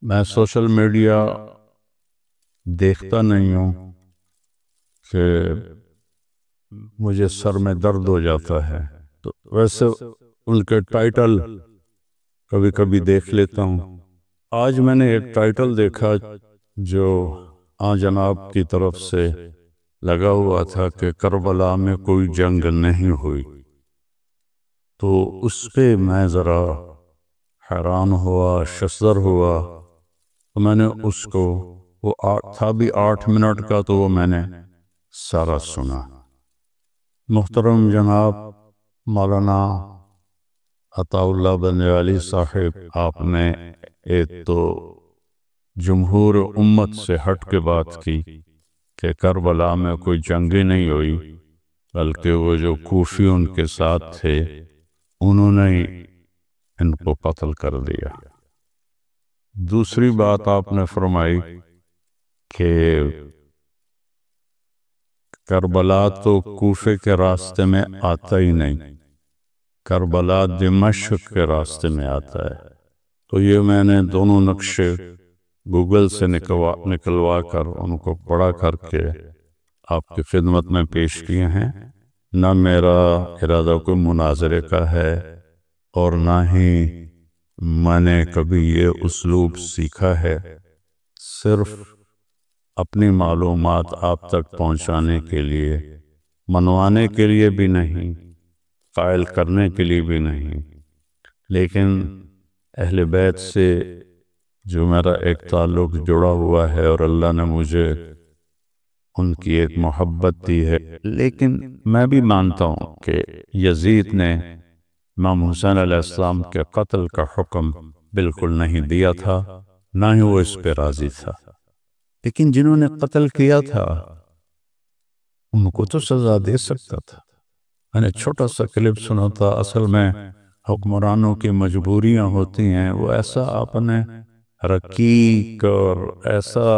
میں social media دیکھتا نہیں ہوں کہ مجھے سر میں درد ہو جاتا ہے، تو ویسے ان کے ٹائٹل کبھی کبھی دیکھ لیتا ہوں۔ آج میں نے ایک ٹائٹل دیکھا جو جناب کی طرف سے لگا ہوا تھا کہ کربلا میں کوئی جنگ نہیں ہوئی، تو اس پہ میں ذرا حیران ہوا، ششدر ہوا۔ تو میں نے اس کو، وہ تھا بھی 8 منٹ کا، تو وہ میں نے سارا سنا۔ محترم جناب مولانا عطا اللہ بنجالی صاحب، آپ نے ایک تو جمہور امت سے ہٹ کے بات کی کہ کربلا میں کوئی جنگ ہی نہیں ہوئی، بلکہ وہ جو کوفی ان کے ساتھ تھے انہوں نے ان کو قتل کر دیا۔ دوسری بات آپ نے فرمائی کہ کربلا تو کوفے کے راستے میں آتا ہی نہیں، کربلا دمشق کے راستے میں آتا ہے۔ تو یہ میں نے دونوں نقشے گوگل سے نکلوا کر ان کو پڑھا کر کے آپ کی خدمت میں پیش کیے ہیں۔ نہ میرا ارادہ کوئی مناظرے کا ہے اور نہ ہی میں نے کبھی یہ اسلوب سیکھا ہے، صرف اپنی معلومات آپ تک پہنچانے کے لیے، منوانے کے لیے بھی نہیں، قائل کرنے کے لیے بھی نہیں، لیکن اہل بیت سے جو میرا ایک تعلق جڑا ہوا ہے اور اللہ نے مجھے ان کی ایک محبت دی ہے۔ لیکن میں بھی مانتا ہوں کہ یزید نے امام حسین علیہ السلام کے قتل کا حکم بالکل نہیں دیا تھا، نہ ہی وہ اس پہ راضی تھا، لیکن جنہوں نے قتل کیا تھا ان کو تو سزا دے سکتا تھا۔ میں نے چھوٹا سا کلپ سنا تھا۔ اصل میں حکمرانوں کی مجبوریاں ہوتی ہیں، وہ ایسا اپنے رقیق اور ایسا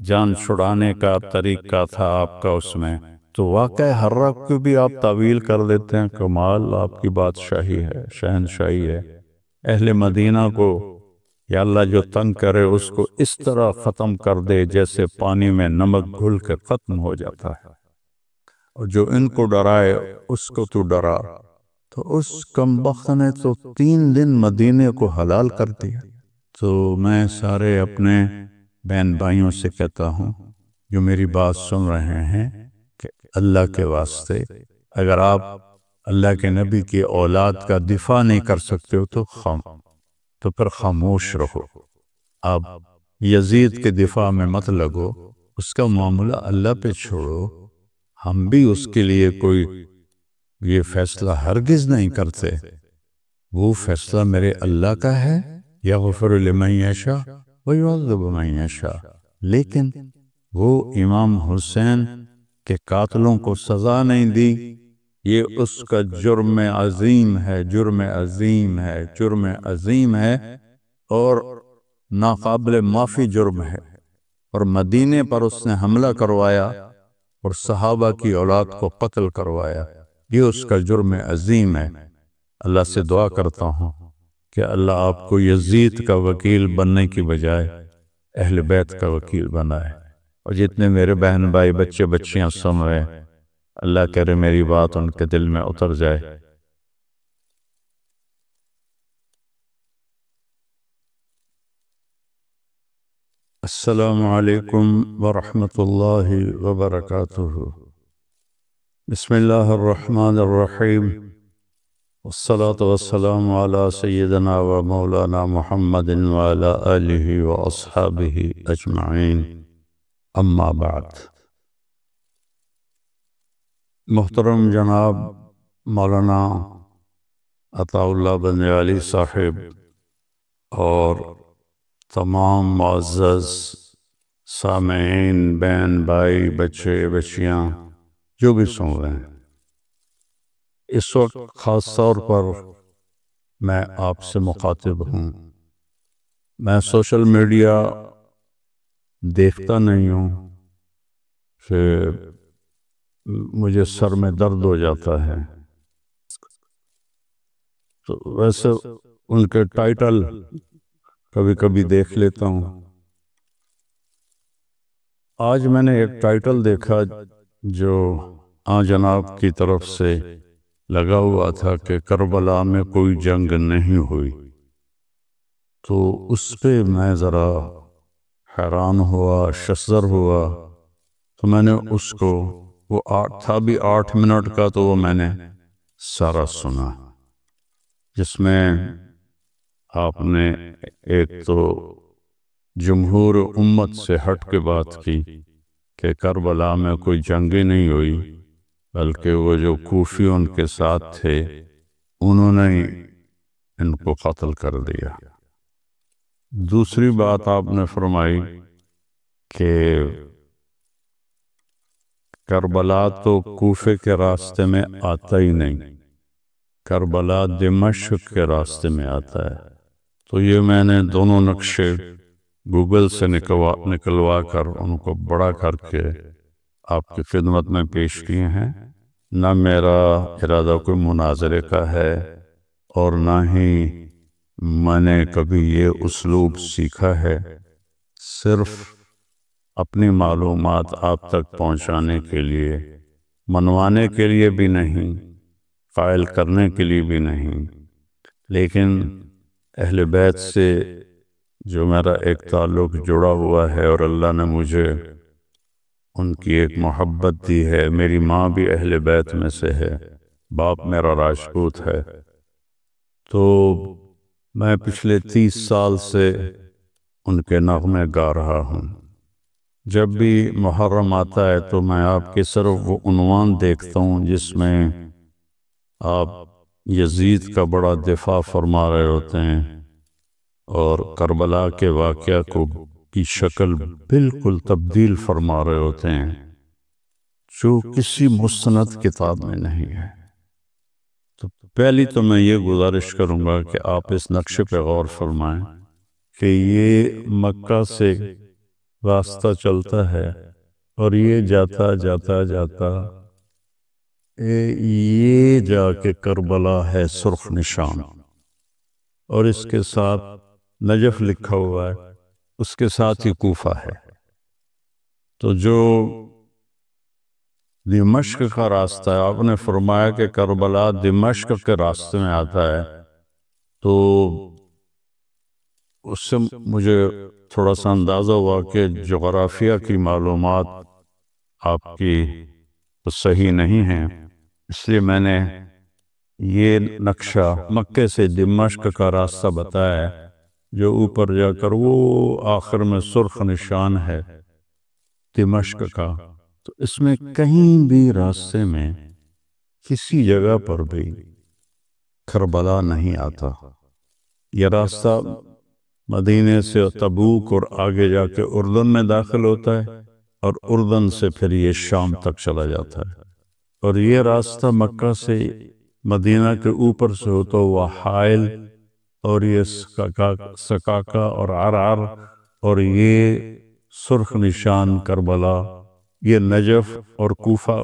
جان چھڑانے کا طریقہ تھا آپ کا اس میں، تو واقع ہر رب کو بھی آپ تعویل کر دیتے ہیں۔ کمال آپ کی بادشاہی ہے، شہنشاہی ہے۔ اہل مدینہ کو یا اللہ جو تنگ کرے اس کو اس طرح ختم کر دے جیسے پانی میں نمک گھل کر ختم ہو جاتا ہے، اور جو ان کو ڈرائے اس کو تو ڈرا۔ تو اس کمبخت نے تو 3 دن مدینے کو حلال کر دیا۔ تو میں سارے اپنے بہن بھائیوں سے کہتا ہوں جو میری بات سن رہے ہیں کہ اللہ کے واسطے اگر آپ اللہ کے نبی کی اولاد کا دفاع نہیں کر سکتے ہو تو پھر خاموش رہو۔ آپ یزید کے دفاع میں مت لگو، اس کا معاملہ اللہ پہ چھوڑو۔ ہم بھی اس کے لیے کوئی یہ فیصلہ ہرگز نہیں کرتے، وہ فیصلہ میرے اللہ کا ہے، یغفر لمن یشاء ویعذب من یشاء۔ لیکن وہ امام حسین کے قاتلوں کو سزا نہیں دی، یہ اس کا جرم عظیم ہے، جرم عظیم ہے، جرم عظیم ہے اور ناقابل معافی جرم ہے۔ اور مدینے پر اس نے حملہ کروایا اور صحابہ کی اولاد کو قتل کروایا، یہ اس کا جرم عظیم ہے۔ اللہ سے دعا کرتا ہوں کہ اللہ آپ کو یزید کا وکیل بننے کی بجائے اہل بیت کا وکیل بنائے۔ اور جتنے میرے بہن بھائی بچے بچیاں سن رہے ہیں، اللہ کرے میری بات ان کے دل میں اتر جائے۔ السلام علیکم ورحمۃ اللہ وبرکاتہ۔ بسم اللہ الرحمن الرحیم، والصلاة والسلام علی سیدنا و مولانا محمد وعلی آلہ و اصحابہ اجمعین، اما بعد۔ محترم جناب مولانا عطا اللہ بنجالی صاحب اور تمام معزز سامعین، بہن بھائی، بچے بچیاں جو بھی سن رہے ہیں، اس وقت خاص طور پر میں آپ سے مخاطب ہوں۔ میں سوشل میڈیا دیکھتا نہیں ہوں کہ مجھے سر میں درد ہو جاتا ہے، تو ویسے ان کے ٹائٹل کبھی کبھی دیکھ لیتا ہوں۔ آج میں نے ایک ٹائٹل دیکھا جو جناب کی طرف سے لگا ہوا تھا کہ کربلا میں کوئی جنگ نہیں ہوئی، تو اس پہ میں ذرا حیران ہوا، شزر ہوا۔ تو میں نے اس کو، وہ تھا بھی 8 منٹ کا، تو وہ میں نے سارا سنا، جس میں آپ نے ایک تو جمہور امت سے ہٹ کے بات کی کہ کربلا میں کوئی جنگ ہی نہیں ہوئی، بلکہ وہ جو کوفی ان کے ساتھ تھے انہوں نے ان کو قتل کر دیا۔ دوسری بات آپ نے فرمائی کہ کربلا تو کوفے کے راستے میں آتا ہی نہیں، کربلا دمشق کے راستے میں آتا ہے۔ تو یہ میں نے دونوں نقشے گوگل سے نکلوا کر ان کو بڑا کر کے آپ کی خدمت میں پیش کیے ہیں۔ نہ میرا ارادہ کوئی مناظرے کا ہے، اور نہ ہی میں نے کبھی یہ اسلوب سیکھا ہے، صرف اپنی معلومات آپ تک پہنچانے کے لیے، منوانے کے لیے بھی نہیں، قائل کرنے کے لیے بھی نہیں، لیکن اہل بیت سے جو میرا ایک تعلق جڑا ہوا ہے، اور اللہ نے مجھے ان کی ایک محبت دی ہے۔ میری ماں بھی اہل بیت میں سے ہے، باپ میرا راجپوت ہے، تو میں پچھلے 30 سال سے ان کے نغمے گا رہا ہوں۔ جب بھی محرم آتا ہے تو میں آپ کے صرف وہ عنوان دیکھتا ہوں جس میں آپ یزید کا بڑا دفاع فرما رہے ہوتے ہیں، اور کربلا کے واقعہ کی شکل بالکل تبدیل فرما رہے ہوتے ہیں، جو کسی مستند کتاب میں نہیں ہے۔ تو پہلی تو میں یہ گزارش کروں گا کہ آپ اس نقشے پہ غور فرمائیں کہ یہ مکہ سے راستہ چلتا ہے، اور یہ جاتا جاتا جاتا یہ جا کے کربلا ہے سرخ نشان، اور اس کے ساتھ نجف لکھا ہوا ہے، اس کے ساتھ ہی کوفہ ہے۔ تو جو دمشق کا راستہ ہے، آپ نے فرمایا کہ کربلا دمشق کے راستے میں آتا ہے، تو اس سے مجھے تھوڑا سا اندازہ ہوا کہ جغرافیہ کی معلومات آپ کی تو صحیح نہیں ہیں، اس لیے میں نے یہ نقشہ مکے سے دمشق کا راستہ بتایا ہے، جو اوپر جا کر وہ آخر میں سرخ نشان ہے دمشق کا۔ تو اس میں کہیں بھی راستے میں کسی جگہ پر بھی کربلا نہیں آتا۔ یہ راستہ مدینے سے تبوک اور آگے جا کے اردن میں داخل ہوتا ہے، اور اردن سے پھر یہ شام تک چلا جاتا ہے، اور یہ راستہ مکہ سے مدینہ کے اوپر سے ہوتا ہوا حائل، اور یہ سکاکا اور عرعر، اور یہ سرخ نشان کربلا، یہ نجف اور کوفہ،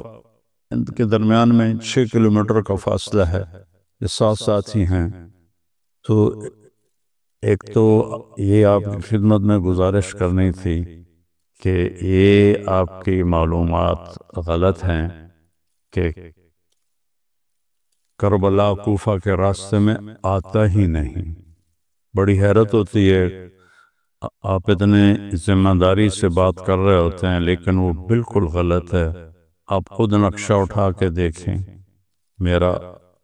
ان کے درمیان میں 6 کلومیٹر کا فاصلہ ہے، یہ ساتھ ساتھ ہی ہیں۔ تو ایک تو یہ آپ کی خدمت میں گزارش کرنی تھی کہ یہ آپ کی معلومات غلط ہیں کہ کربلا کوفہ کے راستے میں آتا ہی نہیں۔ بڑی حیرت ہوتی ہے، آپ اتنے ذمہ داری سے بات کر رہے ہوتے ہیں، لیکن وہ بالکل غلط ہے۔ آپ خود نقشہ اٹھا کے دیکھیں۔ میرا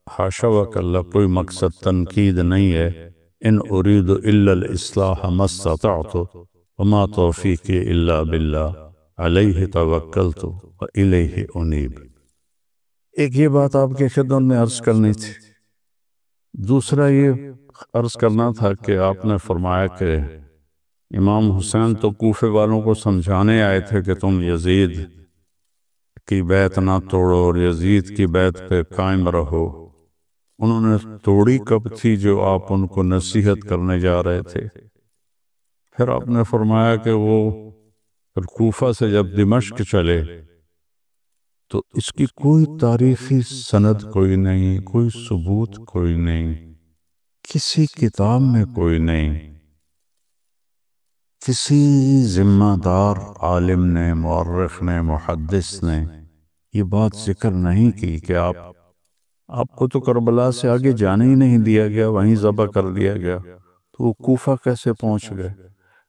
حاشا وکلا کوئی مقصد تنقید نہیں ہے۔ ان اريد الا الاصلاح ما استطعت وما توفیقی الا باللہ علیہ توکلت والیہ انیب۔ ایک یہ بات آپ کے خدمت میں عرض کرنی تھی۔ دوسرا یہ عرض کرنا تھا کہ آپ نے فرمایا کہ امام حسین تو کوفے والوں کو سمجھانے آئے تھے کہ تم یزید کی بیعت نہ توڑو اور یزید کی بیعت پہ قائم رہو۔ انہوں نے توڑی کب تھی جو آپ ان کو نصیحت کرنے جا رہے تھے؟ پھر آپ نے فرمایا کہ وہ پھر کوفہ سے جب دمشق چلے تو اس کی کوئی تاریخی سند کوئی نہیں، کوئی ثبوت کوئی نہیں، کسی کتاب میں کوئی نہیں، کسی ذمہ دار عالم نے، مورخ نے، محدث نے یہ بات ذکر نہیں کی کہ آپ کو تو کربلا سے آگے جانے ہی نہیں دیا گیا، وہیں ذبح کر دیا گیا، تو وہ کوفہ کیسے پہنچ گئے؟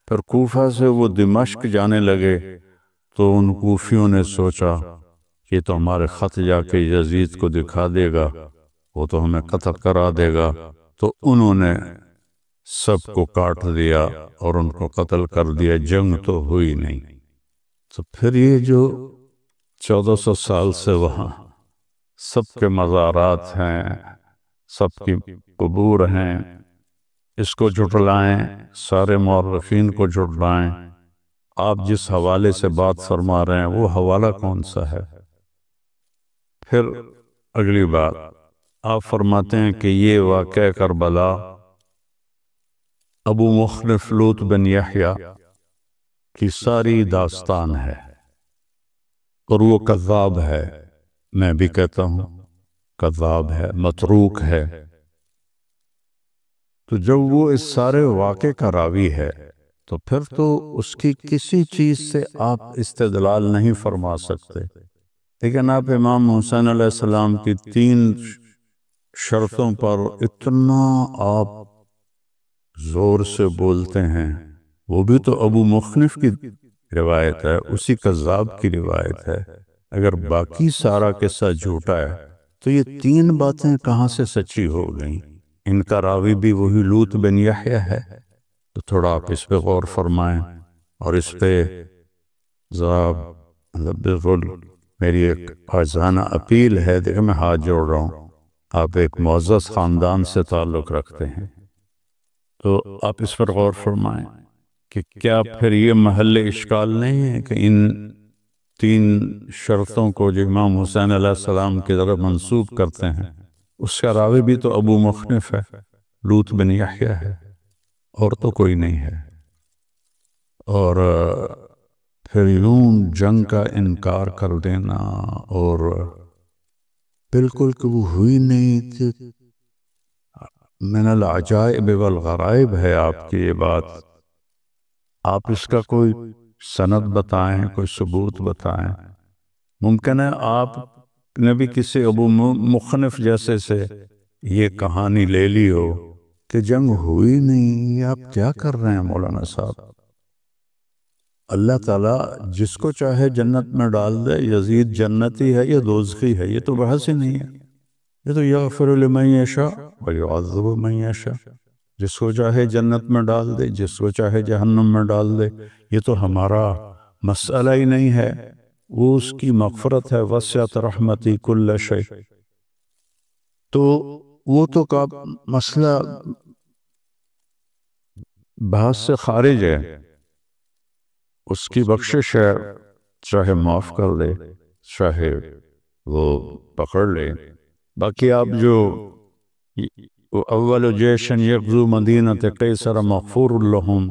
پھر کوفہ سے وہ دمشق جانے لگے تو ان کوفیوں نے سوچا یہ تو ہمارے خط جا کے یزید کو دکھا دے گا، وہ تو ہمیں قتل کرا دے گا، تو انہوں نے سب کو کاٹ دیا اور ان کو قتل کر دیا، جنگ تو ہوئی نہیں۔ تو پھر یہ جو 1400 سال سے وہاں سب کے مزارات ہیں، سب کی قبور ہیں، اس کو جھٹلائیں، سارے مورخین کو جھٹلائیں، آپ جس حوالے سے بات فرما رہے ہیں وہ حوالہ کون سا ہے؟ پھر اگلی بات آپ فرماتے ہیں کہ یہ واقعہ کربلا ابو مخنف لوط بن یحییٰ کی ساری داستان ہے، اور وہ کذاب ہے، میں بھی کہتا ہوں کذاب ہے، متروک ہے۔ تو جب وہ اس سارے واقعے کا راوی ہے تو پھر تو اس کی کسی چیز سے آپ استدلال نہیں فرما سکتے، لیکن آپ امام حسین علیہ السلام کی 3 شرطوں پر اتنا آپ زور سے بولتے ہیں، وہ بھی تو ابو مخنف کی روایت ہے، اسی کذاب کی روایت ہے۔ اگر باقی سارا قصہ جھوٹا ہے تو یہ 3 باتیں کہاں سے سچی ہو گئیں؟ ان کا راوی بھی وہی لوط بن یحییٰ ہے، تو تھوڑا آپ اس پہ غور فرمائیں، اور اس پہ ذرا بالکل میری ایک عاجزانہ اپیل ہے، دیکھیں میں ہاتھ جوڑ رہا ہوں، آپ ایک معزز خاندان سے تعلق رکھتے ہیں تو آپ اس پر غور فرمائیں کہ کیا پھر یہ محل اشکال نہیں ہے کہ ان 3 شرطوں کو جو امام حسین علیہ السلام کی طرف منسوب کرتے ہیں اس کا راوی بھی تو ابو مخنف ہے، لوط بن یحییٰ ہے، اور تو کوئی نہیں ہے۔ اور پھر یوں جنگ کا انکار کر دینا اور بالکل کہ وہ ہوئی نہیں تھی، من العجائب والغرائب ہے آپ کی یہ بات۔ آپ اس کا کوئی سند بتائیں، کوئی ثبوت بتائیں۔ ممکن ہے آپ نے بھی کسی ابو مخنف جیسے سے یہ کہانی لے لی ہو کہ جنگ ہوئی نہیں، یہ آپ کیا کر رہے ہیں مولانا صاحب؟ اللہ تعالیٰ جس کو چاہے جنت میں ڈال دے، یزید جنتی ہے یا دوزخی ہے، یہ تو بحث ہی نہیں ہے، یہ تو یغفر لمن یشاء ویعذب من یشاء، جس کو چاہے جنت میں ڈال دے، جس کو چاہے جہنم میں ڈال دے، یہ تو ہمارا مسئلہ ہی نہیں ہے، وہ اس کی مغفرت ہے، وسعت رحمتی کل شیء۔ تو وہ تو کا مسئلہ بحث سے خارج ہے، اس کی بخشش ہے، چاہے معاف کر دے، چاہے وہ پکڑ لے۔ باقی آپ جو اول جیشن یغزو مدینہ قیصر مغفور لہم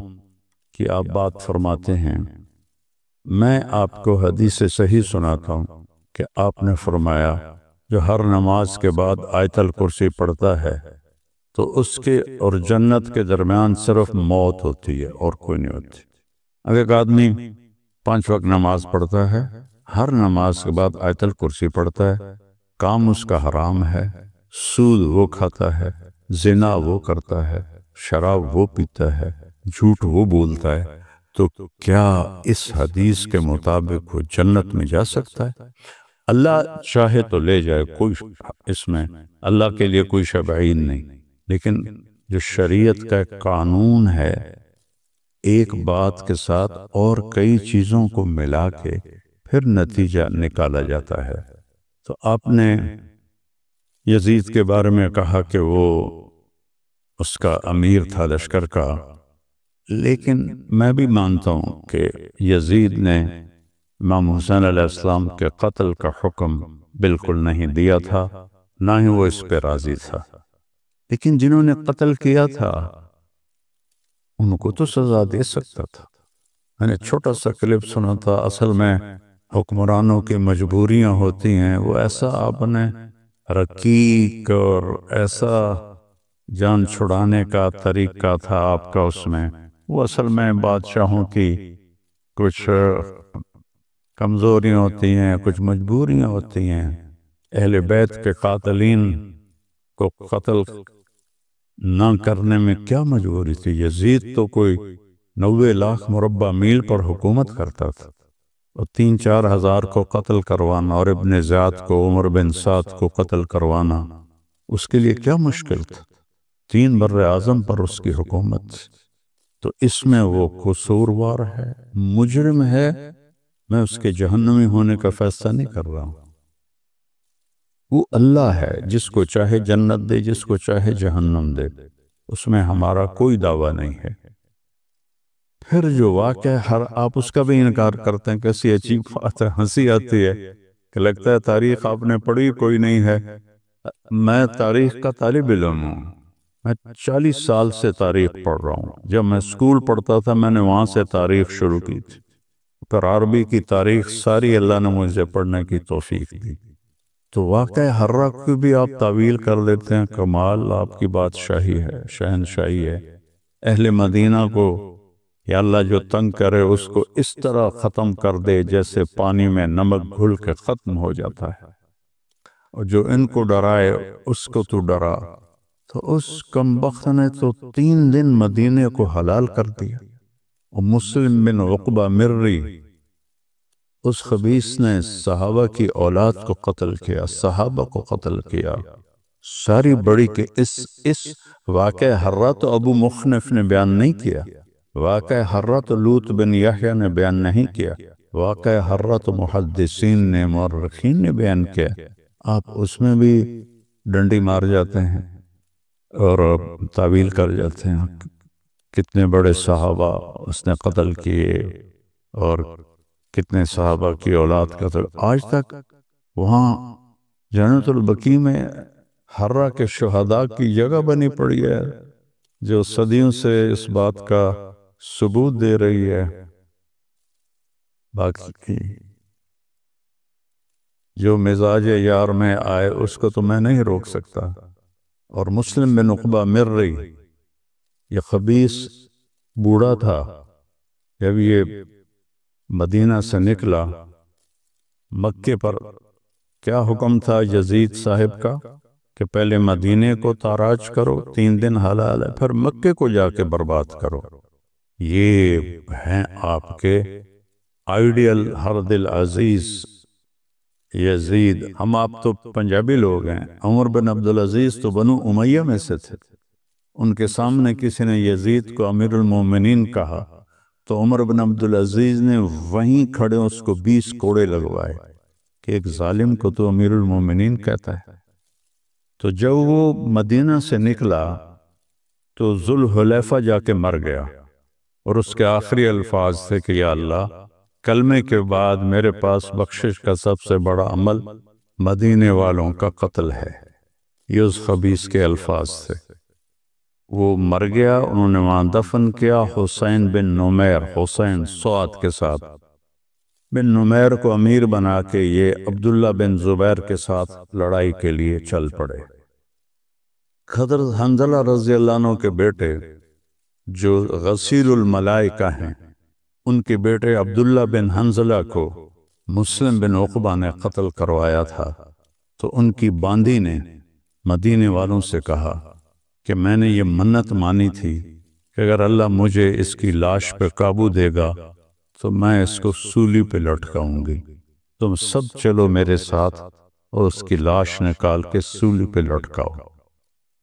کی آپ بات فرماتے ہیں، میں آپ کو حدیث صحیح سناتا ہوں کہ آپ نے فرمایا جو ہر نماز کے بعد آیت الکرسی پڑھتا ہے تو اس کے اور جنت کے درمیان صرف موت ہوتی ہے اور کوئی نہیں ہوتی۔ اگر ایک آدمی 5 وقت نماز پڑھتا ہے، ہر نماز کے بعد آیت الکرسی پڑھتا ہے، کام اس کا حرام ہے، سود وہ کھاتا ہے، زنا وہ کرتا ہے، شراب وہ پیتا ہے، جھوٹ وہ بولتا ہے، تو کیا اس حدیث کے مطابق وہ جنت میں جا سکتا ہے؟ اللہ چاہے تو لے جائے، کوئی اس میں اللہ کے لیے کوئی شے بعید نہیں، لیکن جو شریعت کا قانون ہے ایک بات کے ساتھ اور کئی چیزوں کو ملا کے پھر نتیجہ نکالا جاتا ہے۔ تو آپ نے یزید کے بارے میں کہا کہ وہ اس کا امیر تھا لشکر کا، لیکن میں بھی مانتا ہوں کہ یزید نے امام حسین علیہ السلام کے قتل کا حکم بالکل نہیں دیا تھا، نہ ہی وہ اس پہ راضی تھا، لیکن جنہوں نے قتل کیا تھا ان کو تو سزا دے سکتا تھا۔ میں نے چھوٹا سا کلپ سنا تھا، اصل میں حکمرانوں کی مجبوریاں ہوتی ہیں، وہ ایسا آپ نے رقیق اور ایسا جان چھڑانے کا طریقہ تھا آپ کا اس میں، وہ اصل میں بادشاہوں کی کچھ کمزوریاں ہوتی ہیں، کچھ مجبوریاں ہوتی ہیں۔ اہل بیت کے قاتلین کو قتل نہ کرنے میں کیا مجبوری تھی؟ یزید تو کوئی 90 لاکھ مربع میل پر حکومت کرتا تھا، اور 3-4 ہزار کو قتل کروانا، اور ابن زیاد کو، عمر بن سعد کو قتل کروانا اس کے لیے کیا مشکل تھا؟ 3 بر اعظم پر اس کی حکومت، تو اس میں وہ قصوروار ہے، مجرم ہے۔ میں اس کے جہنمی ہونے کا فیصلہ نہیں کر رہا ہوں، وہ اللہ ہے، جس کو چاہے جنت دے، جس کو چاہے جہنم دے، اس میں ہمارا کوئی دعویٰ نہیں ہے۔ پھر جو واقعہ آپ اس کا بھی انکار کرتے ہیں، کیسی عجیب بات ہے، ہنسی آتی ہے کہ لگتا ہے تاریخ آپ نے پڑھی کوئی نہیں ہے۔ میں تاریخ کا طالب علم ہوں، میں 40 سال سے تاریخ پڑھ رہا ہوں۔ جب میں اسکول پڑھتا تھا میں نے وہاں سے تاریخ شروع کی تھی، پھر عربی کی تاریخ ساری اللہ نے مجھے پڑھنے کی توفیق دی۔ تو واقعہ ہرہ کو بھی آپ تعویل کر دیتے ہیں، کمال آپ کی بادشاہی ہے، شہنشاہی ہے۔ اہل مدینہ کو یا اللہ جو تنگ کرے اس کو اس طرح ختم کر دے جیسے پانی میں نمک گھل کے ختم ہو جاتا ہے، اور جو ان کو ڈرائے اس کو تو ڈرا۔ تو اس کمبخت نے تو 3 دن مدینے کو حلال کر دیا۔ اور مسلم بن عقبہ مرری، اس خبیث نے صحابہ کی اولاد کو قتل کیا، صحابہ کو قتل کیا۔ ساری بڑی کہ اس واقعہ ہرہ تو ابو مخنف نے بیان نہیں کیا، واقعہ ہرہ تو لوط بن یحییٰ نے بیان نہیں کیا، واقعہ ہرہ تو محدثین نے، مورخین نے بیان کیا۔ آپ اس میں بھی ڈنڈی مار جاتے ہیں اور تعویل کر جاتے ہیں۔ کتنے بڑے صحابہ اس نے قتل کیے، اور کتنے صحابہ کی اولاد قتل۔ آج تک وہاں جنت البقیع میں ہرہ کے شہداء کی جگہ بنی پڑی ہے، جو صدیوں سے اس بات کا ثبوت دے رہی ہے۔ باقی جو مزاج یار میں آئے اس کو تو میں نہیں روک سکتا۔ اور مسلم بن عقبہ مرری، یہ خبیث بوڑھا تھا، جب یہ مدینہ سے نکلا، مکے پر کیا حکم تھا یزید صاحب کا کہ پہلے مدینے کو تاراج کرو، 3 دن حلال ہے، پھر مکے کو جا کے برباد کرو۔ یہ ہیں آپ کے آئیڈیل ہر دل عزیز یزید۔ ہم آپ تو پنجابی لوگ ہیں، عمر بن عبدالعزیز تو بنو امیہ میں سے تھے، ان کے سامنے کسی نے یزید کو امیر المومنین کہا تو عمر بن عبدالعزیز نے وہیں کھڑے اس کو 20 کوڑے لگوائے کہ ایک ظالم کو تو امیر المومنین کہتا ہے۔ تو جب وہ مدینہ سے نکلا تو ذوالحلیفہ جا کے مر گیا، اور اس کے آخری الفاظ تھے کہ یا اللہ، کلمے کے بعد میرے پاس بخشش کا سب سے بڑا عمل مدینے والوں کا قتل ہے۔ یہ اس خبیث کے الفاظ تھے۔ وہ مر گیا، انہوں نے وہاں دفن کیا حسین بن نمیر، حسین سعد کے ساتھ۔ بن نمیر کو امیر بنا کے یہ عبداللہ بن زبیر کے ساتھ لڑائی کے لیے چل پڑے۔ حضرت حنظلہ رضی اللہ عنہ کے بیٹے جو غسیل الملائکہ ہیں، ان کے بیٹے عبداللہ بن حنظلہ کو مسلم بن عقبہ نے قتل کروایا تھا، تو ان کی باندی نے مدینے والوں سے کہا کہ میں نے یہ منت مانی تھی کہ اگر اللہ مجھے اس کی لاش پہ قابو دے گا تو میں اس کو سولی پہ لٹکاؤں گی، تم سب چلو میرے ساتھ اور اس کی لاش نکال کے سولی پہ لٹکاؤ۔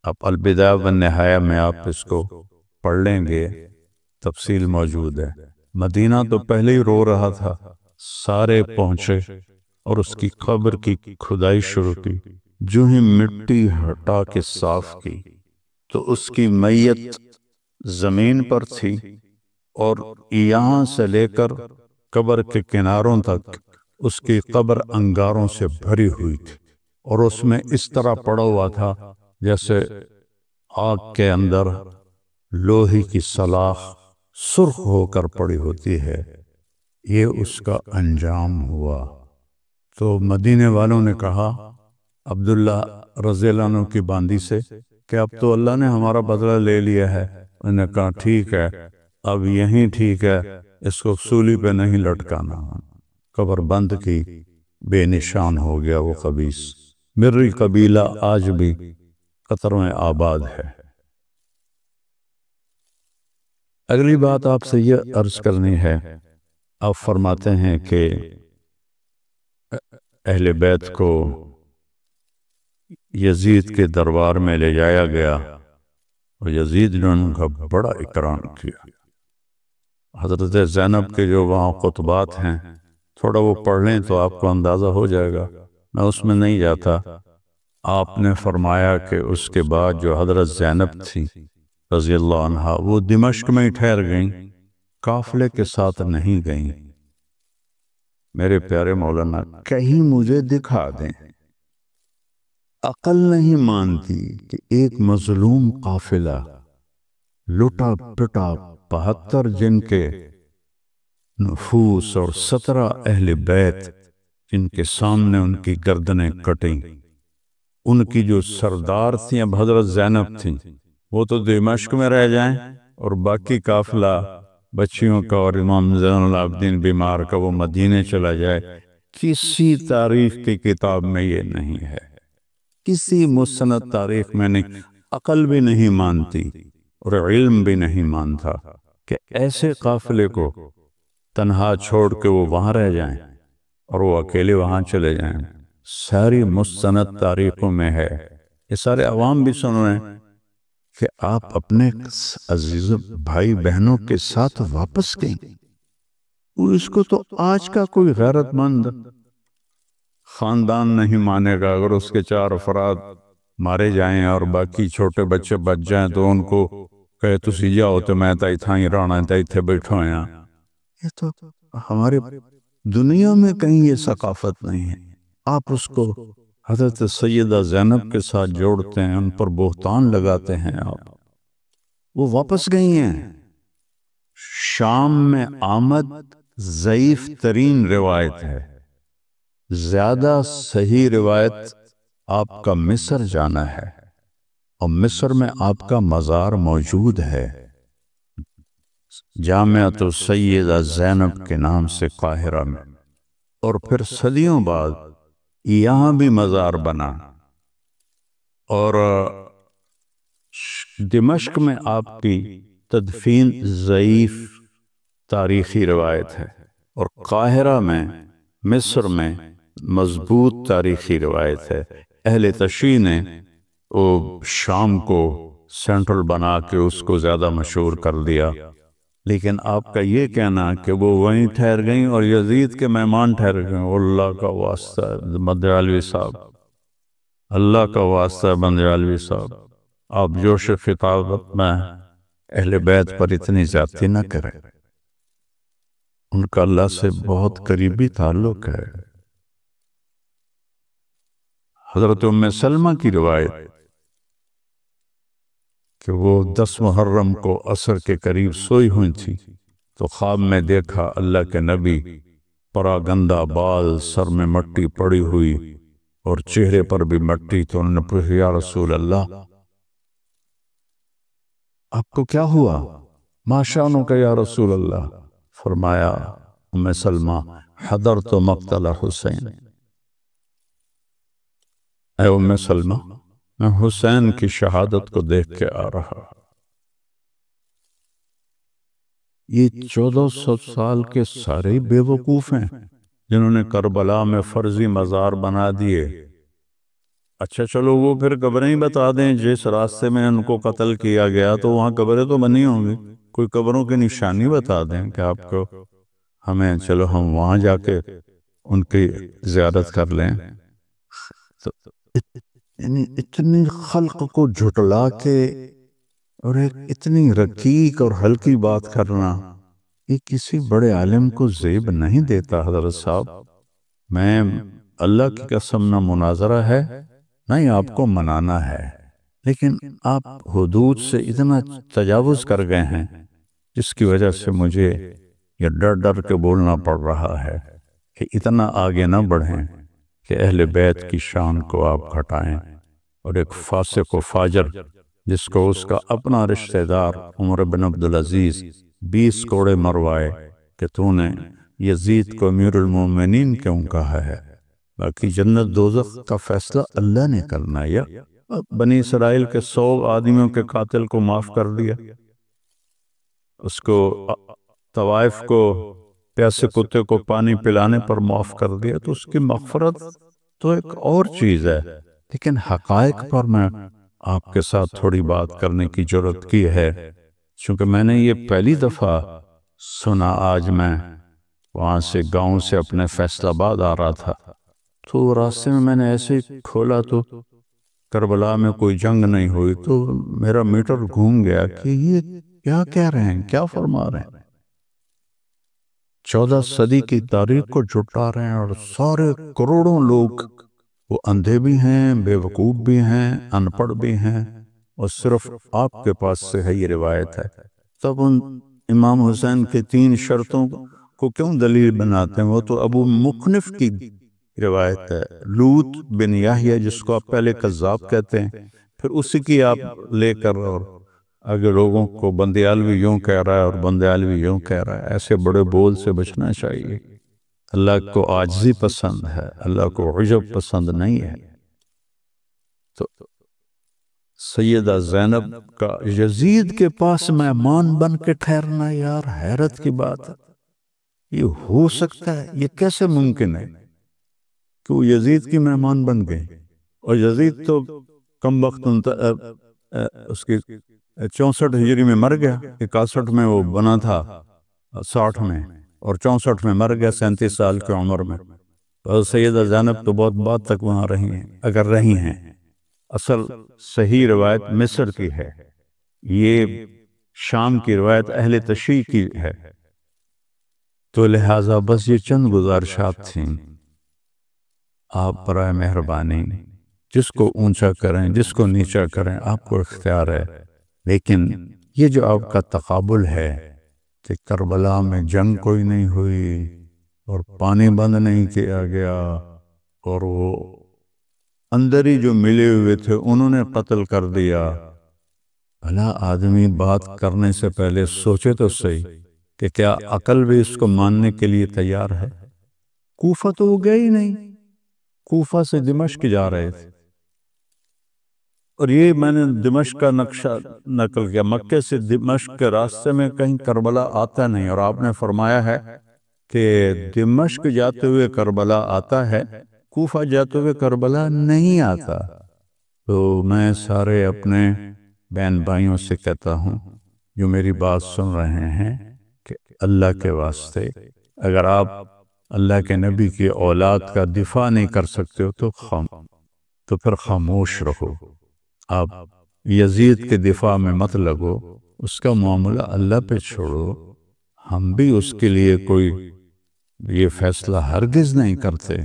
اب البدایہ والنہایہ میں آپ اس کو پڑھ لیں گے، تفصیل موجود ہے۔ مدینہ تو پہلے ہی رو رہا تھا، سارے پہنچے اور اس کی قبر کی کھدائی شروع کی۔ جو ہی مٹی ہٹا کے صاف کی تو اس کی میت زمین پر تھی، اور یہاں سے لے کر قبر کے کناروں تک اس کی قبر انگاروں سے بھری ہوئی تھی، اور اس میں اس طرح پڑا ہوا تھا جیسے آگ کے اندر لوہے کی سلاخ سرخ ہو کر پڑی ہوتی ہے۔ یہ اس کا انجام ہوا۔ تو مدینے والوں نے کہا عبداللہ رضی اللہ عنہ کی باندی سے کہ اب تو اللہ نے ہمارا بدلہ لے لیا ہے۔ انہوں نے کہا ٹھیک ہے، اب یہیں ٹھیک ہے، اس کو سولی پہ نہیں لٹکانا۔ قبر بند کی، بے نشان ہو گیا وہ خبیث۔ مری قبیلہ آج بھی قطر میں آباد ہے۔ اگلی بات آپ سے یہ عرض کرنی ہے، آپ فرماتے ہیں کہ اہل بیت کو یزید کے دربار میں لے جایا گیا اور یزید نے ان کا بڑا اکرام کیا۔ حضرت زینب کے جو وہاں خطبات ہیں تھوڑا وہ پڑھ لیں تو آپ کو اندازہ ہو جائے گا، میں اس میں نہیں جاتا۔ آپ نے فرمایا کہ اس کے بعد جو حضرت زینب تھی رضی اللہ عنہا، وہ دمشق میں ہی ٹھہر گئیں، قافلے کے ساتھ نہیں گئیں۔ میرے پیارے مولانا، کہیں مجھے دکھا دیں، عقل نہیں مانتی کہ ایک مظلوم قافلہ لٹا پٹا 72 جن کے نفوس اور 17 اہل بیت جن کے سامنے ان کی گردنیں کٹیں، ان کی جو سردار تھیں اب حضرت زینب تھیں، وہ تو دمشق میں رہ جائیں اور باقی قافلہ بچیوں کا اور امام زین العابدین بیمار کا وہ مدینے چلا جائے۔ کسی تاریخ کی کتاب میں یہ نہیں ہے، کسی مستند تاریخ میں نہیں، عقل بھی نہیں مانتی اور علم بھی نہیں مانتا کہ ایسے قافلے کو تنہا چھوڑ کے وہ وہاں رہ جائیں اور وہ اکیلے وہاں چلے جائیں۔ ساری مستند تاریخوں میں ہے، یہ سارے عوام بھی سن رہے ہیں کہ آپ اپنے عزیز بھائی بہنوں کے ساتھ واپس گئیں۔ اس کو تو آج کا کوئی غیرت مند خاندان نہیں مانے گا۔ اگر اس کے 4 افراد مارے جائیں اور باقی چھوٹے بچے بچ جائیں تو ان کو کہے تسی جاؤ تو میں تا اتھاں ہی رہنا، تا اتھے بیٹھا ہیں۔ یہ تو ہمارے دنیا میں کہیں یہ ثقافت نہیں ہے۔ آپ اس کو حضرت سیدہ زینب کے ساتھ جوڑتے ہیں، ان پر بہتان لگاتے ہیں۔ آپ وہ واپس گئی ہیں۔ شام میں آمد ضعیف ترین روایت ہے، زیادہ صحیح روایت آپ کا مصر جانا ہے، اور مصر میں آپ کا مزار موجود ہے، جامعۃ السیدہ زینب کے نام سے قاہرہ میں، اور پھر صدیوں بعد یہاں بھی مزار بنا، اور دمشق میں آپ کی تدفین ضعیف تاریخی روایت ہے، اور قاہرہ میں مصر میں مضبوط تاریخی روایت ہے۔ اہل تشیع نے وہ شام کو سینٹرل بنا کے اس کو زیادہ مشہور کر دیا، لیکن آپ کا یہ کہنا کہ وہ وہیں ٹھہر گئیں اور یزید کے مہمان ٹھہر گئیں، اللہ کا واسطہ ہے بندیالوی صاحب، اللہ کا واسطہ ہے بندیالوی صاحب، آپ جوش خطابت میں اہل بیت پر اتنی زیادتی نہ کریں، ان کا اللہ سے بہت قریبی تعلق ہے۔ حضرت ام سلمہ کی روایت کہ وہ 10 محرم کو عصر کے قریب سوئی ہوئی تھی تو خواب میں دیکھا اللہ کے نبی، پراگندہ بال، سر میں مٹی پڑی ہوئی اور چہرے پر بھی مٹی، تو انہوں نے پوچھا یا رسول اللہ آپ کو کیا ہوا؟ ما شانک یا رسول اللہ؟ فرمایا ام سلمہ حضرت مقتل حسین، اے ام سلمہ میں حسین کی شہادت کو دیکھ کے آ رہا۔ یہ 1400 سال کے سارے بے وقوف ہیں جنہوں نے کربلا میں فرضی مزار بنا دیے۔ اچھا چلو وہ پھر قبریں ہی بتا دیں، جس راستے میں ان کو قتل کیا گیا تو وہاں قبریں تو بنی ہوں گی، کوئی قبروں کی نشانی بتا دیں کہ آپ کو ہمیں، چلو ہم وہاں جا کے ان کی زیارت کر لیں۔ یعنی اتنی خلق کو جھٹلا کے اور ایک اتنی رقیق اور ہلکی بات کرنا، یہ کسی بڑے عالم کو زیب نہیں دیتا۔ حضرت صاحب میں اللہ کی قسم نہ مناظرہ ہے نہ ہی آپ کو منانا ہے، لیکن آپ حدود سے اتنا تجاوز کر گئے ہیں جس کی وجہ سے مجھے یہ ڈر ڈر کے بولنا پڑ رہا ہے کہ اتنا آگے نہ بڑھیں کہ اہل بیت کی شان کو آپ گھٹائیں، اور ایک فاسق و فاجر جس کو اس کا اپنا رشتہ دار عمر بن عبدالعزیز 20 کوڑے مروائے کہ تو نے یزید کو امیر المومنین کیوں کہا ہے؟ باقی جنت دوزخ کا فیصلہ اللہ نے کرنا ہے۔ یا بنی اسرائیل کے 100 آدمیوں کے قاتل کو معاف کر دیا، اس کو طوائف کو پیاسے کتے کو پانی پلانے پر معاف کر دیا، تو اس کی مغفرت تو ایک اور چیز ہے۔ لیکن حقائق پر میں آپ کے ساتھ تھوڑی بات کرنے کی جرات کی ہے، چونکہ میں نے یہ پہلی دفعہ سنا۔ آج میں وہاں سے گاؤں سے اپنے فیصل آباد آ رہا تھا، تو راستے میں نے ایسے کھولا تو کربلا میں کوئی جنگ نہیں ہوئی، تو میرا میٹر گھوم گیا کہ یہ کیا کہہ رہے ہیں، کیا فرما رہے ہیں۔ 14 صدی کی تاریخ کو جھٹلا رہے ہیں، اور سارے کروڑوں لوگ، وہ اندھے بھی ہیں، بے وقوف بھی ہیں، ان پڑھ بھی ہیں، اور صرف آپ کے پاس سے ہے یہ روایت ہے۔ تب ان امام حسین کے 3 شرطوں کو کیوں دلیل بناتے ہیں؟ وہ تو ابو مخنف کی روایت ہے، لوط بن یحییٰ جس کو آپ پہلے کذاب کہتے ہیں، پھر اسی کی آپ لے کر اور اگر لوگوں کو بندیالوی یوں کہہ رہا ہے اور بندیالوی یوں کہہ رہا ہے، ایسے بڑے بول سے بچنا چاہیے۔ اللہ کو عاجزی پسند ہے، اللہ کو عجب پسند نہیں ہے۔ تو سیدہ زینب کا یزید کے پاس مہمان بن کے ٹھہرنا، یار حیرت کی بات ہے۔ یہ ہو سکتا ہے؟ یہ کیسے ممکن ہے کہ وہ یزید کی مہمان بن گئے؟ اور یزید تو کم وقت اس کی 64 ہجری میں مر گیا، 61 میں وہ بنا تھا، 60 میں، اور 64 میں مر گیا 37 سال کی عمر میں۔ اور سیدہ زینب تو بہت بعد تک وہاں رہی ہیں، اگر رہی ہیں۔ اصل صحیح روایت مصر کی ہے، یہ شام کی روایت اہل تشیع کی ہے۔ تو لہٰذا بس یہ چند گزارشات تھیں، آپ برائے مہربانی جس کو اونچا کریں، جس کو نیچا کریں، آپ کو اختیار ہے، لیکن یہ جو آپ کا تقابل ہے کہ کربلا میں جنگ کوئی نہیں ہوئی اور پانی بند نہیں کیا گیا، اور وہ اندر ہی جو ملے ہوئے تھے انہوں نے قتل کر دیا، بھلا آدمی بات کرنے سے پہلے سوچے تو صحیح کہ کیا عقل بھی اس کو ماننے کے لیے تیار ہے؟ کوفہ تو وہ گئے ہی نہیں، کوفہ سے دمشق جا رہے تھے، اور یہ میں نے دمشق کا نقشہ نقل کیا، مکے سے دمشق کے راستے میں کہیں کربلا آتا نہیں، اور آپ نے فرمایا ہے کہ دمشق جاتے ہوئے کربلا آتا ہے، کوفہ جاتے ہوئے کربلا نہیں آتا۔ تو میں سارے اپنے بہن بھائیوں سے کہتا ہوں جو میری بات سن رہے ہیں کہ اللہ کے واسطے اگر آپ اللہ کے نبی کی اولاد کا دفاع نہیں کر سکتے ہو تو پھر خاموش رہو، آپ یزید کے دفاع میں مت لگو، اس کا معاملہ اللہ پہ چھوڑو۔ ہم بھی اس کے لیے کوئی یہ فیصلہ ہرگز نہیں کرتے،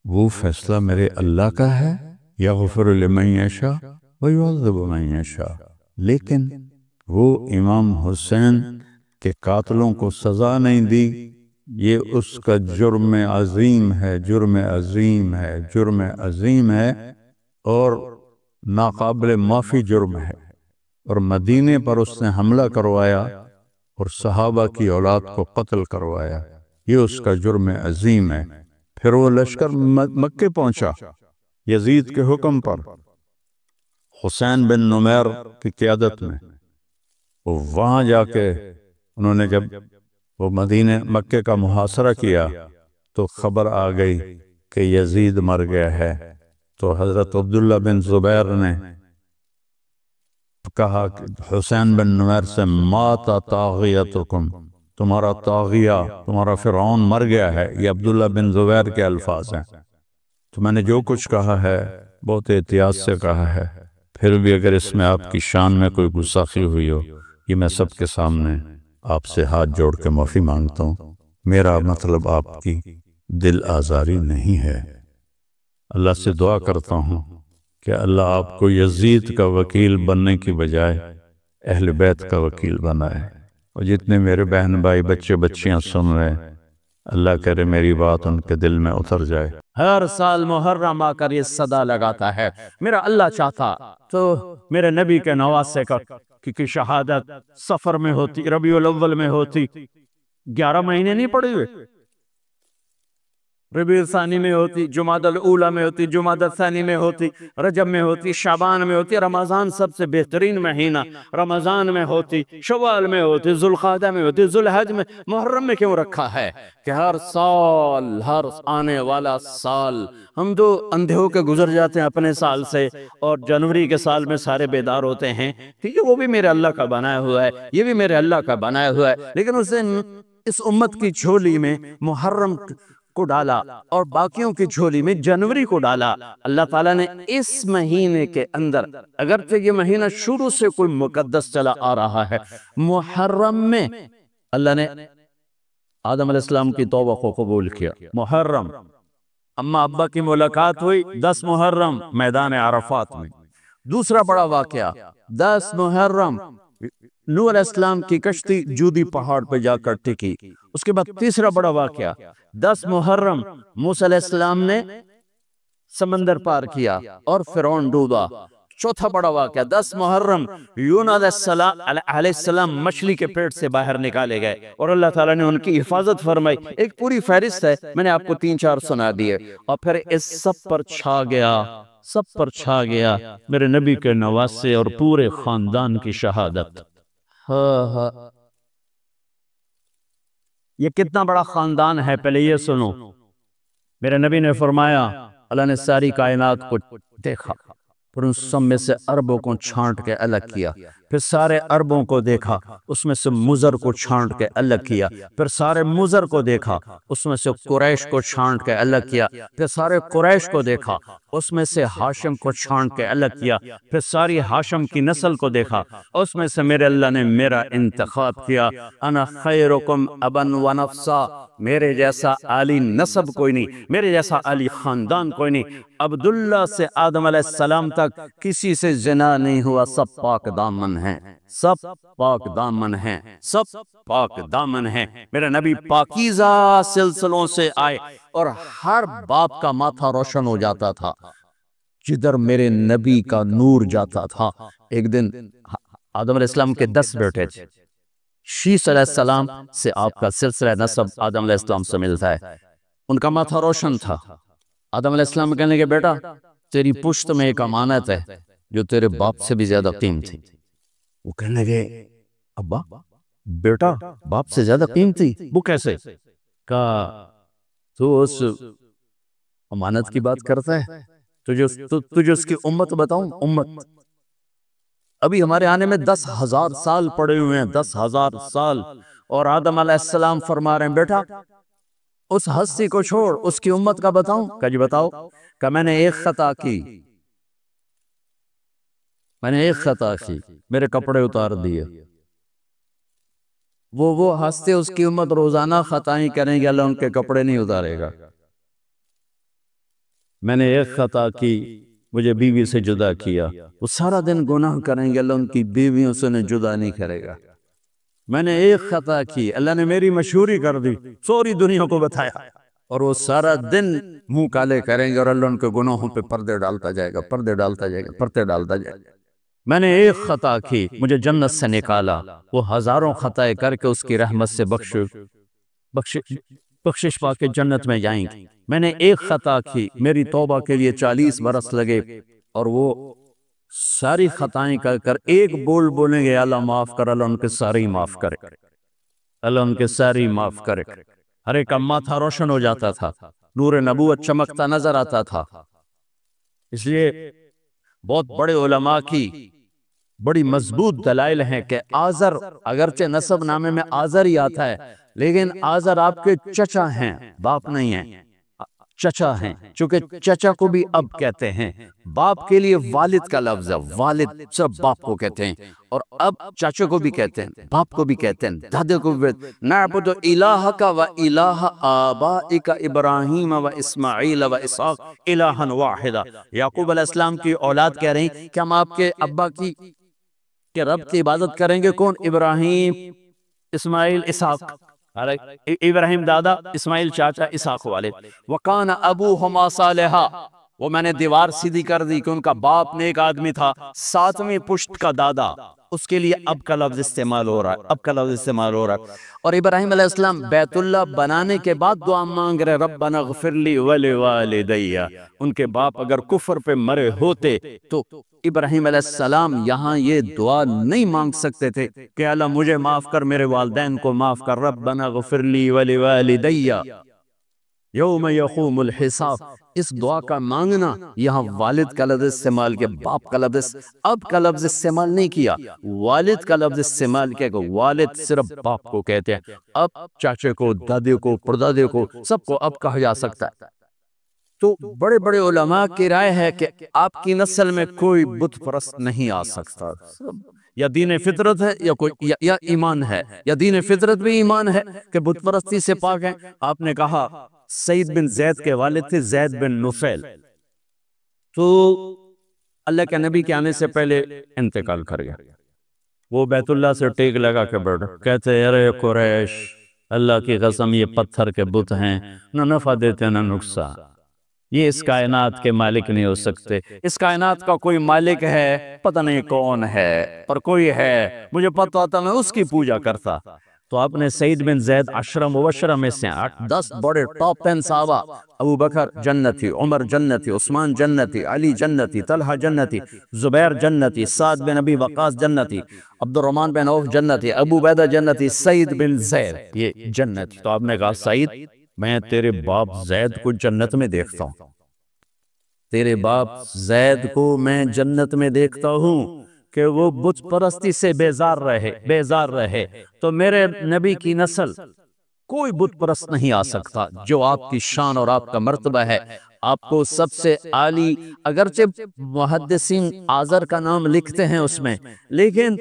وہ فیصلہ میرے اللہ کا ہے، یغفر لمن یشاء ویعذب من یشاء، لیکن وہ امام حسین کے قاتلوں کو سزا نہیں دی، یہ اس کا جرم عظیم ہے، جرم عظیم ہے، جرم عظیم ہے، اور ناقابل معافی جرم ہے۔ اور مدینے پر اس نے حملہ کروایا اور صحابہ کی اولاد کو قتل کروایا، یہ اس کا جرم عظیم ہے۔ پھر وہ لشکر مکے پہنچا یزید کے حکم پر، حسین بن نمیر کی قیادت میں، وہاں جا کے انہوں نے جب وہ مکے کا محاصرہ کیا تو خبر آ گئی کہ یزید مر گیا ہے، تو حضرت عبداللہ بن زبیر نے کہا کہ حسین بن نمیر سے مات طاغیتکم، تمہارا طاغیہ، تمہارا فرعون مر گیا ہے، یہ عبداللہ بن زبیر کے الفاظ ہیں۔ تو میں نے جو کچھ کہا ہے بہت احتیاط سے کہا ہے، پھر بھی اگر اس میں آپ کی شان میں کوئی گستاخی ہوئی ہو، یہ میں سب کے سامنے آپ سے ہاتھ جوڑ کے معافی مانگتا ہوں۔ میرا مطلب آپ کی دل آزاری نہیں ہے۔ اللہ سے دعا کرتا ہوں کہ اللہ آپ کو یزید کا وکیل بننے کی بجائے اہل بیت کا وکیل بنائے، اور جتنے میرے بہن بھائی بچے بچیاں سن رہے ہیں، اللہ کرے میری بات ان کے دل میں اتر جائے۔ ہر سال محرم آ کر یہ صدا لگاتا ہے، میرا اللہ چاہتا تو میرے نبی کے نواسے کا کیونکہ شہادت سفر میں ہوتی، ربیع الاول میں ہوتی، 11 مہینے نہیں پڑے ہوئے، ربیع ثانی میں ہوتی، جمادی الاولی میں ہوتی، جمادی الثانی میں ہوتی، رجب میں ہوتی، شعبان میں ہوتی، رمضان سب سے بہترین مہینہ رمضان میں ہوتی، شوال میں ہوتی، ذوالقعدہ میں ہوتی، ذوالحج میں، محرم میں کیوں رکھا ہے کہ ہر سال، ہر آنے والا سال ہم تو اندھے ہو کے گزر جاتے ہیں اپنے سال سے، اور جنوری کے سال میں سارے بیدار ہوتے ہیں، ٹھیک ہے، وہ بھی میرے اللہ کا بنایا ہوا ہے، یہ بھی میرے اللہ کا بنایا ہوا ہے، لیکن اسے اس امت کی جھولی میں محرم کو ڈالا اور باقیوں کی جھولی میں جنوری کو ڈالا۔ اللہ تعالیٰ نے اس مہینے کے اندر، اگرچہ یہ مہینہ شروع سے کوئی مقدس چلا آ رہا ہے، محرم میں اللہ نے آدم علیہ السلام کی توبہ کو قبول کیا۔ محرم، اماں ابا کی ملاقات ہوئی 10 محرم میدان عرفات میں۔ دوسرا بڑا واقعہ 10 محرم نوح علیہ السلام کی کشتی جودی پہاڑ پہ جا کر ٹکی۔ اس کے بعد تیسرا بڑا واقعہ 10 محرم موسیٰ علیہ السلام نے سمندر پار کیا اور فرعون ڈوبا۔ چوتھا بڑا واقعہ 10 محرم یونس علیہ السلام مچھلی کے پیٹ سے باہر نکالے گئے اور اللہ تعالیٰ نے ان کی حفاظت فرمائی۔ ایک پوری فہرست ہے، میں نے آپ کو 3-4 سنا دیے، اور پھر اس سب پر چھا گیا میرے نبی کے نواسے اور پورے خاندان کی شہادت۔ یہ کتنا بڑا خاندان ہے، پہلے یہ سنو۔ میرے نبی نے فرمایا اللہ نے ساری کائنات کو دیکھا، پھر ان سب میں سے عربوں کو چھانٹ کے الگ کیا، پھر سارے عربوں کو دیکھا، اس میں سے مضر کو چھانٹ کے الگ کیا، پھر سارے مضر کو دیکھا، اس میں سے قریش کو چھانٹ کے الگ کیا، پھر سارے قریش کو دیکھا، اس میں سے ہاشم کو چھانٹ کے الگ کیا، پھر ساری ہاشم کی نسل کو دیکھا، اس میں سے میرے اللہ نے میرا انتخاب کیا۔ انا خیرکم ابن و نفسا، میرے جیسا عالی نسب کوئی نہیں، میرے جیسا عالی خاندان کوئی نہیں۔ عبداللہ سے آدم علیہ السلام تک کسی سے زنا نہیں ہوا، سب پاک دامن ہیں، سب پاک دامن ہیں، سب پاک دامن ہیں۔ میرے نبی پاکیزہ سلسلوں سے آئے اور ہر باپ کا ماتھا روشن ہو جاتا تھا جدھر میرے نبی کا نور جاتا تھا۔ ایک دن آدم علیہ السلام کے 10 بیٹے تھے، شیث علیہ السلام سے آپ کا سلسلہ نسب آدم علیہ السلام سے ملتا ہے، ان کا ماتھا روشن تھا۔ آدم علیہ السلام کہنے لگے بیٹا تیری پشت میں ایک امانت ہے جو تیرے باپ سے بھی زیادہ قیمتی۔ وہ کہنے لگے ابا بیٹا باپ سے زیادہ قیمتی، وہ کیسے؟ کہا تو اس امانت کی بات کرتا ہے، تجھے اس کی امت بتاؤں؟ امت ابھی ہمارے آنے میں 10,000 سال پڑے ہوئے ہیں، 10,000 سال، اور آدم علیہ السلام فرما رہے ہیں بیٹا اس ہستی کو چھوڑ، اس کی امت کا بتاؤں؟ کہ جی بتاؤ۔ کہ میں نے ایک خطا کی، میرے کپڑے اتار دیے۔ وہ ہستے اس کی امت روزانہ خطائیں کریں گے، اللہ ان کے کپڑے نہیں اتارے گا۔ میں نے ایک خطا کی، مجھے بیوی سے جدا کیا، وہ سارا دن گناہ کریں گے، اللہ ان کی بیویوں سے انہیں جدا نہیں کرے گا۔ میں نے ایک خطا کی، اللہ نے میری مشہوری کر دی، سوری دنیا کو بتایا، اور وہ سارا دن منہ کالے کریں گے اور اللہ ان کے گناہوں پہ پردے ڈالتا جائے گا، پردے ڈالتا جائے گا، پردے ڈالتا جائے گا۔ میں نے ایک خطا کی، مجھے جنت سے نکالا، وہ ہزاروں خطائیں کر کے اس کی رحمت سے بخشش پا کے جنت میں جائیں گے۔ میں نے ایک خطا کی، میری توبہ کے لیے 40 برس لگے، اور وہ ساری خطائیں کر کر ایک بول بولیں گے اللہ معاف کر، اللہ ان کے ساری معاف کرے، اللہ ان کے ساری معاف کرے۔ ہر ایک کا ماتھا روشن ہو جاتا تھا، نور نبوت چمکتا نظر آتا تھا۔ اس لیے بہت بڑے علماء کی بڑی مضبوط دلائل ہیں کہ آزر، اگرچہ نسب نامے میں آزر ہی آتا ہے، لیکن آزر آپ کے چچا ہیں، باپ نہیں ہیں، چچا ہیں، چونکہ چچا کو بھی اب کہتے ہیں، باپ کے لیے والد کا لفظ ہے، والد سب باپ کو کہتے ہیں، اور اب چاچا کو بھی کہتے ہیں، باپ کو بھی کہتے ہیں، دادے کو بھی۔ نعبد الہک و الہ آبائک ابراہیم و اسماعیل و اسحاق الہا واحدا۔ یعقوب علیہ السلام کی اولاد کہہ رہی ہیں کہ ہم آپ کے ابا کی کہ رب کی عبادت کریں گے، کون؟ ابراہیم، اسماعیل، اسحاق۔ ابراہیم دادا، اسماعیل چاچا، اسحاق والد۔ وَقَانَ أَبُوهُمَا صَالِحًا، وہ میں نے دیوار سیدھی کر دی کہ ان کا باپ نیک آدمی تھا۔ 7ویں پشت کا دادا، اس کے لیے اب کا لفظ استعمال ہو رہا ہے، اب کا لفظ استعمال ہو رہا ہے۔ اور ابراہیم علیہ السلام بیت اللہ بنانے کے بعد دعا مانگ رہے ربنا اغفر لی ولوالدی۔ ان کے باپ اگر کفر پہ مرے ہوتے تو ابراہیم علیہ السلام یہاں یہ دعا نہیں مانگ سکتے تھے کہ اللہ مجھے معاف کر، میرے والدین کو معاف کر، ربنا اغفر لی ولوالدی یوم یقوم الحساب۔ اس دعا کا مانگنا یہاں والد کا لفظ استعمال کیا، باپ کا لفظ، اب کا لفظ استعمال نہیں کیا، والد کا لفظ استعمال کیا کہ والد صرف باپ کو کہتے ہیں، اب چاچے کو، دادے کو، پردادے کو، سب کو اب کہا جا سکتا ہے۔ تو بڑے بڑے علماء کی رائے ہے کہ آپ کی نسل میں کوئی بت پرست نہیں آ سکتا، یا دین فطرت ہے یا ایمان ہے، یا دین فطرت بھی ایمان ہے کہ بت پرستی سے پاک ہیں۔ آپ نے کہا سعید بن زید کے والد تھے زید بن نفیل، تو اللہ کے نبی کے آنے سے پہلے انتقال کر گیا۔ وہ بیت اللہ سے ٹیک لگا کے بیٹھا، کہتے ارے قریش، اللہ کی قسم یہ پتھر کے بت ہیں، نہ نفع دیتے نہ نقصان، یہ اس کائنات کے مالک نہیں ہو سکتے، اس کائنات کا کوئی مالک ہے پتہ نہیں کون ہے، پر کوئی ہے مجھے پتہ ہوتا میں اس کی پوجا کرتا۔ تو آپ نے سعید بن زید عشرہ مبشرہ میں سے 8-10 بڑے ٹاپ 10 صحابہ، ابو بکر جنتی، عمر جنتی، عثمان جنتی، علی جنتی، طلحہ جنتی، زبیر جنتی، سعد بن ابی وقاص جنتی، عبد الرحمن بن عوف جنتی، ابو عبیدہ جنتی، سعید بن زید یہ جنتی۔ تو آپ نے کہا سعید میں تیرے باپ زید کو جنت میں دیکھتا ہوں، تیرے باپ زید کو میں جنت میں دیکھتا ہوں کہ وہ بت پرستی سے بیزار رہے، تو میرے نبی کی نسل کوئی بت پرست نہیں آ سکتا جو آپ کی شان اور آپ کا مرتبہ ہے۔ آپ کو سب سے عالی، اگرچہ محدثین آذر کا نام لکھتے ہیں اس میں، لیکن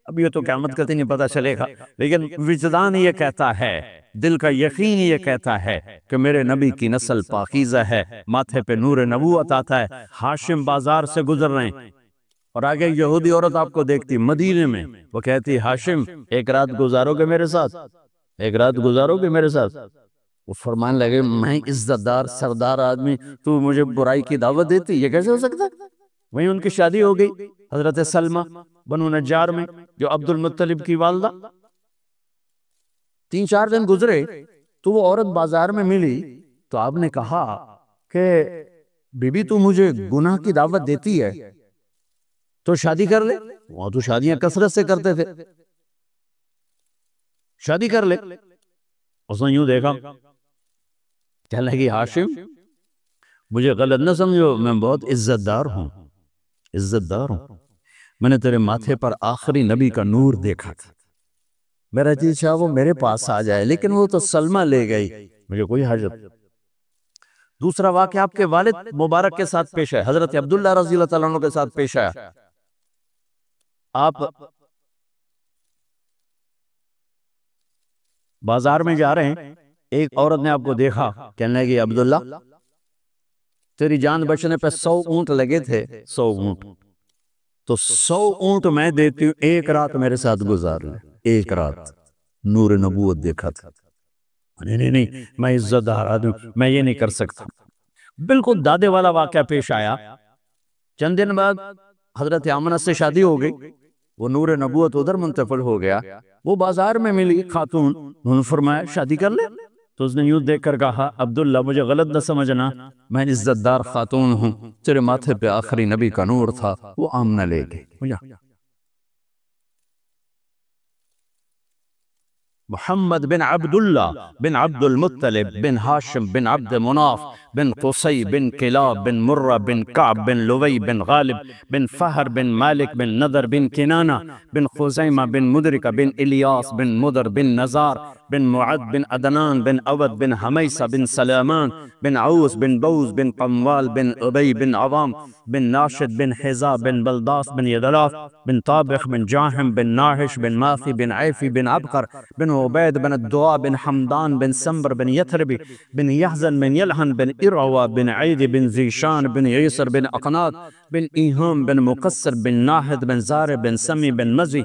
اب یہ تو قیامت کا دن نہیں پتہ چلے گا، لیکن وجدان یہ کہتا ہے، دل کا یقین یہ کہتا ہے کہ میرے نبی کی نسل پاکیزہ ہے، ماتھے پہ نور نبوت آتا ہے، ہاشم بازار سے گزر رہے ہیں، اور آگے یہودی عورت آپ کو دیکھتی مدینے میں، وہ کہتی ہاشم ایک رات گزارو گے میرے ساتھ، ایک رات گزارو گے میرے ساتھ؟ وہ فرمانے لگے میں عزت دار سردار آدمی، تو مجھے برائی کی دعوت دیتی، یہ کیسے ہو سکتا؟ وہیں ان کی شادی ہو گئی حضرت سلمہ بنو نجار میں، جو عبد المطلب کی والدہ۔ 3-4 دن گزرے تو وہ عورت بازار میں ملی، تو آپ نے کہا کہ بی بی تو مجھے گناہ کی دعوت دیتی ہے تو شادی کر لے، وہاں تو شادیاں کثرت سے کرتے تھے، شادی کر لے۔ اس نے یوں دیکھا، کہنے لگی ہاشم مجھے غلط نہ سمجھو، میں بہت عزت دار ہوں، میں نے تیرے ماتھے پر آخری نبی کا نور دیکھا تھا، میرا جی چاہا وہ میرے پاس آ جائے، لیکن وہ تو سلمہ لے گئی، مجھے کوئی حاجت۔ دوسرا واقعہ آپ کے والد مبارک کے ساتھ پیش ہے، حضرت عبداللہ رضی اللہ تعالیٰ عنہ کے ساتھ پیش آیا۔ آپ بازار میں جا رہے ہیں، ایک عورت نے آپ کو دیکھا، کہنے لگی عبداللہ تیری جان بچنے پہ 100 اونٹ لگے تھے، 100 اونٹ، تو 100 اونٹ میں دیتی ہوں، ایک رات میرے ساتھ گزار لے، ایک رات، نور نبوت دیکھا تھا۔ نہیں میں عزت دار آدمی، میں یہ نہیں کر سکتا۔ بالکل دادے والا واقعہ پیش آیا۔ چند دن بعد حضرت آمنہ سے شادی ہو گئی، وہ نور نبوت ادھر منتقل ہو گیا، وہ بازار میں ملی خاتون، انہوں نے فرمایا شادی کر لے، تو اس نے یوں دیکھ کر کہا عبداللہ مجھے غلط نہ سمجھنا، میں عزت دار خاتون ہوں، تیرے ماتھے پہ آخری نبی کا نور تھا، وہ آمنہ لے گئی۔ محمد بن عبداللہ بن عبد المطلب بن ہاشم بن عبد مناف بن قصی بن کلاب بن مرہ بن کعب بن لوی بن غالب بن فہر بن مالک بن نضر بن کنانہ بن خزیمہ بن مدرکہ بن الیاس بن مدر بن نزار بن معد بن عدنان بن عود بن حمیسہ بن سلامان بن عوس بن بوز بن قموال بن عبی بن عوام بن ناشد بن حزا بن بلداس بن یدلاف بن طابخ بن جاہم بن ناحش بن ماثی بن عیفی بن عبقر بن عبید بن الدعاء بن حمدان بن سمبر بن یثربی بن یحزن بن یلحن بن ارعوا بن عید بن زیشان بن عیسر بن اقنات بن ایہام بن مقصر بن ناحد بن زار بن سمی بن مزی